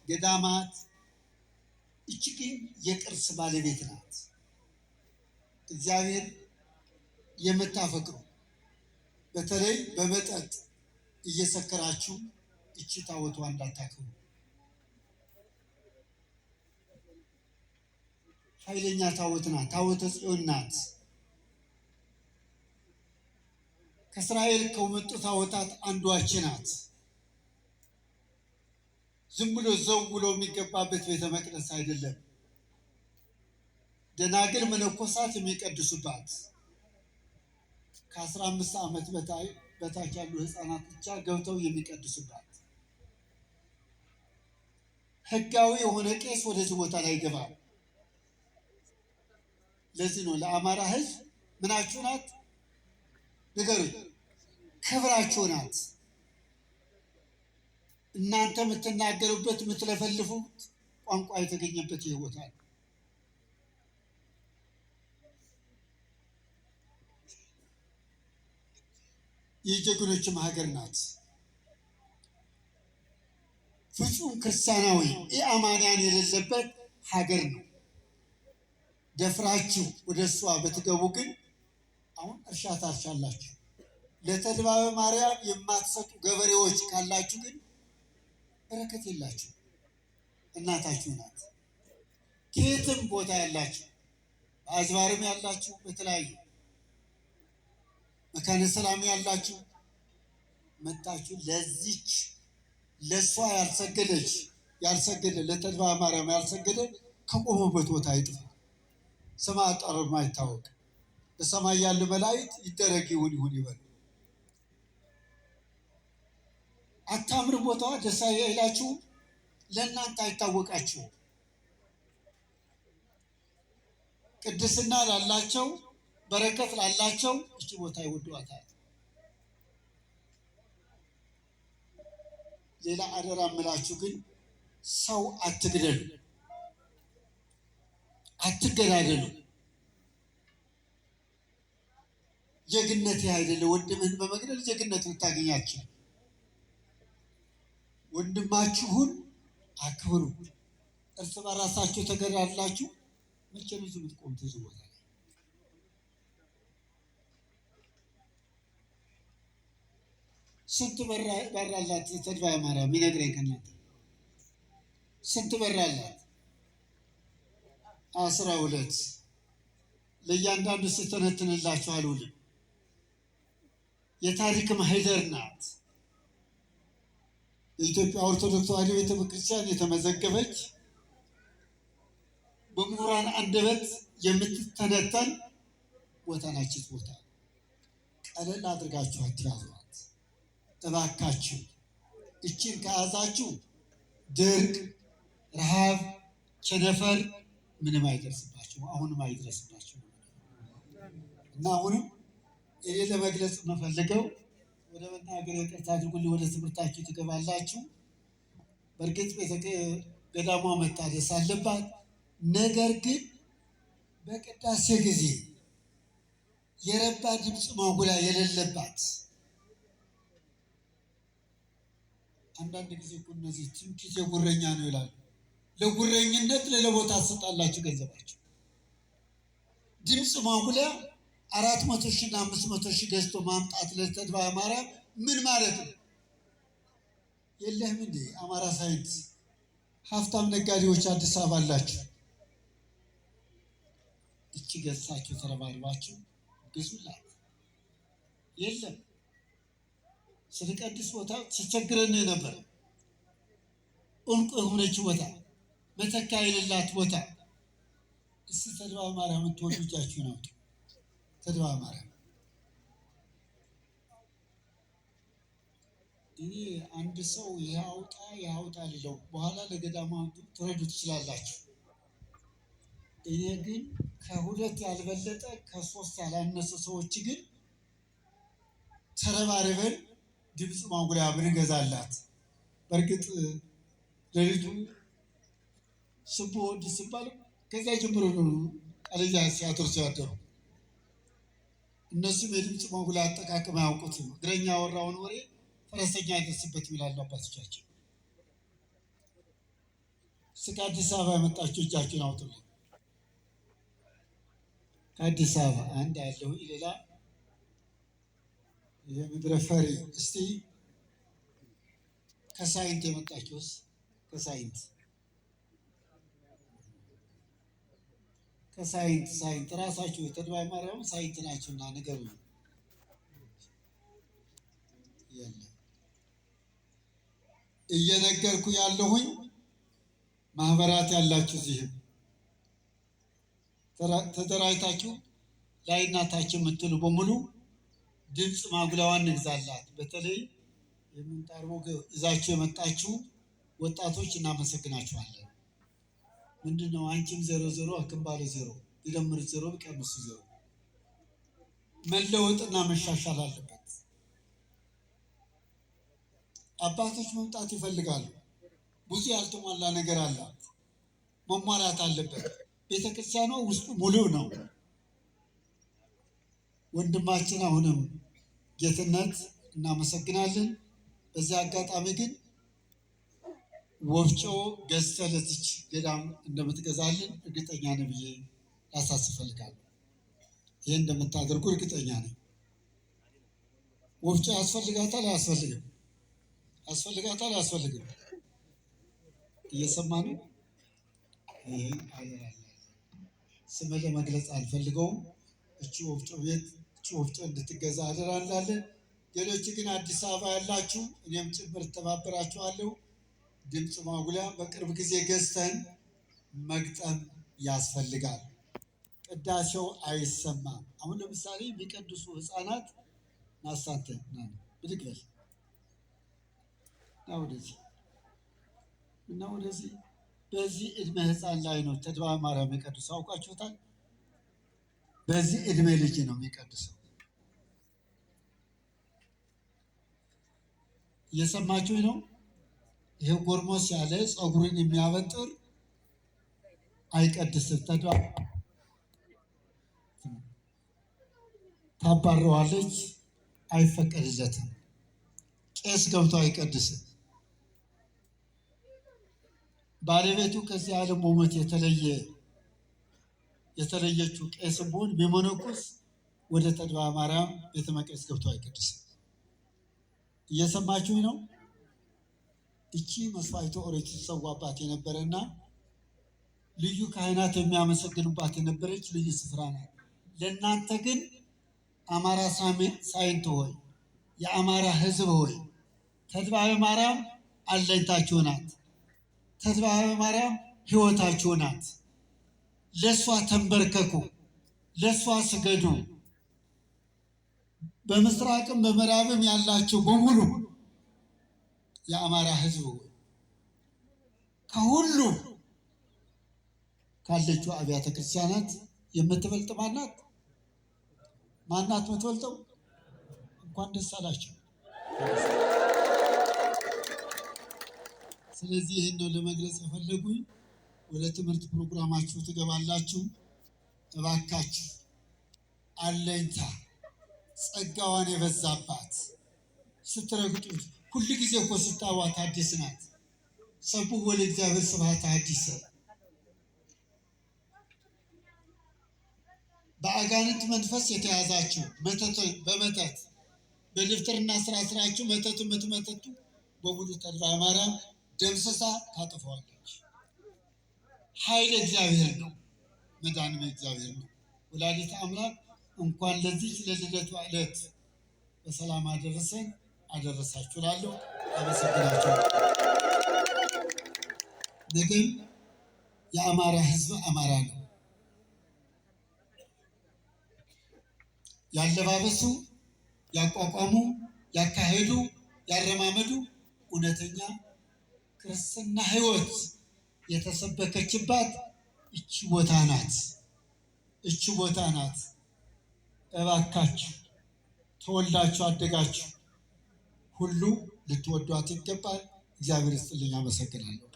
ገዳማት እጅግን የቅርስ ባለቤት ናት። እግዚአብሔር የምታፈቅሩ በተለይ በመጠጥ እየሰከራችሁ እቺ ታቦቷ እንዳታከብሩ። ኃይለኛ ታቦት ናት። ታቦተ ጽዮን ናት። ከእስራኤል ከመጡ ታቦታት አንዷች ናት። ዝም ብሎ ዘው ብሎ የሚገባበት ቤተ መቅደስ አይደለም። ደናግል መነኮሳት የሚቀድሱባት ከ15 ዓመት በታች ያሉ ህፃናት ብቻ ገብተው የሚቀድሱባት፣ ህጋዊ የሆነ ቄስ ወደዚህ ቦታ ላይ ይገባል። ለዚህ ነው ለአማራ ህዝብ ምናችሁ ናት? ንገሩኝ። ክብራችሁ ናት። እናንተ የምትናገሩበት የምትለፈልፉት ቋንቋ የተገኘበት ይህ ቦታ ነው። የጀግኖችም ሀገር ናት። ፍጹም ክርስቲያናዊ ኢአማንያን የሌለበት ሀገር ነው። ደፍራችሁ ወደ እሷ በትገቡ ግን አሁን እርሻ ታርሻላችሁ። ለተድባበ ማርያም የማትሰጡ ገበሬዎች ካላችሁ ግን በረከት የላችሁ። እናታችሁ ናት። ከየትም ቦታ ያላችሁ በአዝባርም ያላችሁ በተለያዩ መካነ ሰላም ያላችሁ መጣችሁ ለዚች ለሷ ያልሰገደ ለተድባበ ማርያም ያልሰገደ ከቆመበት ቦታ ይጥፋ። ስም አጠራሩ የማይታወቅ በሰማይ ያሉ መላእክት ይደረግ ይሁን ይበሉ። አታምር ቦታዋ ደስ አይላችሁ? ለእናንተ አይታወቃችሁ። ቅድስና ላላቸው በረከት ላላቸው እቺ ቦታ ይወዷታል። ሌላ አደራ እምላችሁ ግን ሰው አትግደሉ፣ አትገዳደሉ። ጀግነት አይደለ ወንድምህን በመግደል ጀግነት ልታገኛችሁ። ወንድማችሁን አክብሩ። እርስ በራሳችሁ ተገዳድላችሁ መቼ ነው እዚህ የምትቆሙት? እዚህ ቦታ ላይ ስንት በር አላት ተድባበ ማርያም? ይነግረኝ ከእናንተ ስንት በር አላት? 12 ለእያንዳንዱ ስተነትንላችሁ አልውልም። የታሪክ ማህደር ናት። የኢትዮጵያ ኦርቶዶክስ ተዋሕዶ ቤተክርስቲያን የተመዘገበች በምሁራን አንደበት የምትተነተን ቦታ ናች። ቦታ ቀለል አድርጋችሁ አትያዟት እባካችሁ። እችን ከያዛችሁ ድርቅ፣ ረሃብ፣ ቸነፈር ምንም አይደርስባችሁ። አሁንም አይደርስባችሁ እና አሁንም እኔ ለመግለጽ የምፈልገው ወደ መናገር ይቅርታ አድርጉልኝ። ወደ ትምህርታችሁ ትገባላችሁ። በእርግጥ ገዳሟ መታደስ አለባት። ነገር ግን በቅዳሴ ጊዜ የረባ ድምፅ ማጉላ የሌለባት። አንዳንድ ጊዜ እኮ እነዚህ ትምክህት የጉረኛ ነው ይላሉ። ለጉረኝነት ለቦታ ትሰጣላችሁ ገንዘባችሁ። ድምፅ ማጉላ 400,000 እና 500,000 ገዝቶ ማምጣት ለተድባበ ማርያም ምን ማለት ነው? የለህም እንዴ አማራ ሳይንስ ሀብታም ነጋዴዎች አዲስ አበባ አላችሁ። እቺ ገዝታችሁ ተረባርባችሁ ግዙላት። የለም ስንቀድስ ቦታ ሲቸግረን ነበር። እንቁ የሆነች ቦታ መተካ የሌላት ቦታ። እስቲ ተድባበ ማርያም ትወዱ እጃችሁን አውጡ። ተድባበ ማርያም እኔ አንድ ሰው ያውጣ ሊለው በኋላ ለገዳማ ትረዱ ትችላላችሁ። እኔ ግን ከ2 ያልበለጠ ከ3 ያላነሰ ሰዎች ግን ተረባርበን ድምፅ ማጉያ ብንገዛላት። በእርግጥ ሌሊቱ ስቦ ወድ ሲባል ከዚያ ጀምሮ ነው ቀለያ ሲያደርሱ ያደሩ። እነሱም የድምፅ ማጉያ አጠቃቀም አያውቁትም። እግረኛ ያወራውን ወሬ ፈረሰኛ አይደርስበትም ይላሉ አባቶቻችን። እስከ አዲስ አበባ የመጣችሁ እጃችሁን አውጡልኝ። ከአዲስ አበባ አንድ ያለው ሌላ የምድረ ፈሪ። እስቲ ከሳይንት የመጣችሁስ? ከሳይንት ሳይንት ራሳችሁ የተድባይ ማርያም ሳይንት ናችሁና ንገሩ። እየነገርኩ ያለሁኝ ማህበራት ያላችሁ እዚህም ተደራጅታችሁ ላይና ታች የምትሉ በሙሉ ድምፅ ማጉላዋን እንግዛላት። በተለይ የምንጣርቦ ይዛችሁ የመጣችሁ ወጣቶች እናመሰግናችኋለን። ምንድነው አንቺም 00 አክምባለ 0 ይደምር 0 ቢቀንስ 0 መለወጥና መሻሻል አለበት። አባቶች መምጣት ይፈልጋሉ። ብዙ ያልተሟላ ነገር አላት፣ መሟላት አለበት። ቤተክርስቲያኗ ውስጡ ሙሉ ነው። ወንድማችን አሁንም ጌትነት እናመሰግናለን። በዚህ አጋጣሚ ግን ወፍጮ ገዝተህ ለዚች ገዳም እንደምትገዛልን እርግጠኛ ነኝ ብዬ ላሳስብ እፈልጋለሁ። ይህን እንደምታደርጉ እርግጠኛ ነኝ። ወፍጮ ያስፈልጋታል አያስፈልግም? ያስፈልጋታል አያስፈልግም? እየሰማ ነው። ይህን አደራለ ስም ለመግለጽ አልፈልገውም። እቺ ወፍጮ ቤት እቺ ወፍጮ እንድትገዛ አደራ እንላለን። ሌሎች ግን አዲስ አበባ ያላችሁ እኔም ጭምር ተባበራችኋለሁ። ድምፅ ማጉያ በቅርብ ጊዜ ገዝተን መግጠም ያስፈልጋል። ቅዳሴው አይሰማም። አሁን ለምሳሌ የሚቀድሱ ህፃናት ናሳንተ ብድግ በል እና ወደዚህ በዚህ እድሜ ህፃን ላይ ነው ተድባበ ማርያም የሚቀድሱ አውቃችሁታል። በዚህ እድሜ ልጅ ነው የሚቀድሰው። እየሰማችሁ ነው። ይሄ ጎርሞስ ያለ ፀጉሩን የሚያበጥር አይቀድስም። ተድባበ ታባረዋለች፣ አይፈቀድለትም። ቄስ ገብቶ አይቀድስም። ባለቤቱ ከዚህ ዓለም ሞት የተለየችው ቄስም ቢሆን ቢመነኩስ ወደ ተድባበ ማርያም ቤተ መቅደስ ገብቶ አይቀድስም። እየሰማችሁ ነው። እቺ መስዋዕተ ኦሪት ሲሰዋባት የነበረና ልዩ ካህናት የሚያመሰግኑባት የነበረች ልዩ ስፍራ ናት። ለእናንተ ግን አማራ ሳይንት ሆይ፣ የአማራ ሕዝብ ሆይ ተድባበ ማርያም አለኝታችሁ ናት። ተድባበ ማርያም ሕይወታችሁ ናት። ለእሷ ተንበርከኩ፣ ለእሷ ስገዱ። በምስራቅም በምዕራብም ያላችሁ በሙሉ የአማራ ሕዝብ ሆይ ከሁሉ ካለችው አብያተ ክርስቲያናት የምትበልጥ ማናት? ማናት የምትበልጠው? እንኳን ደስ አላችሁ። ስለዚህ ይህን ነው ለመግለጽ የፈለጉኝ። ወደ ትምህርት ፕሮግራማችሁ ትገባላችሁ። እባካችሁ አለኝታ ጸጋዋን የበዛባት ስትረግጡት ሁሉ ጊዜ እኮ ስታዋት አዲስ ናት። ሰብሑ ወለእግዚአብሔር ስብሐተ ሐዲስ። በአጋንንት መንፈስ የተያዛችሁ በመተት በድፍትርና ስራችሁ መተት የምትመተቱ በሙሉ ተድባበ ማርያም ደምስሳ ታጥፈዋለች። ኃይል እግዚአብሔር ነው፣ መድኃኒት እግዚአብሔር ነው። ወላዲተ አምላክ እንኳን ለዚህ ለልደቱ ዕለት በሰላም አደረሰን አደረሳችሁ እላለሁ። አመሰግናችኋለሁ። ነገም የአማራ ሕዝብ አማራ ነው። ያለባበሱ፣ ያቋቋሙ፣ ያካሄዱ፣ ያረማመዱ እውነተኛ ክርስትና ሕይወት የተሰበከችባት እቺ ቦታ ናት። እቺ ቦታ ናት። እባካችሁ ተወልዳችሁ አደጋችሁ ሁሉ ልትወዷት ይገባል። እግዚአብሔር ይስጥልኝ። አመሰግናለሁ።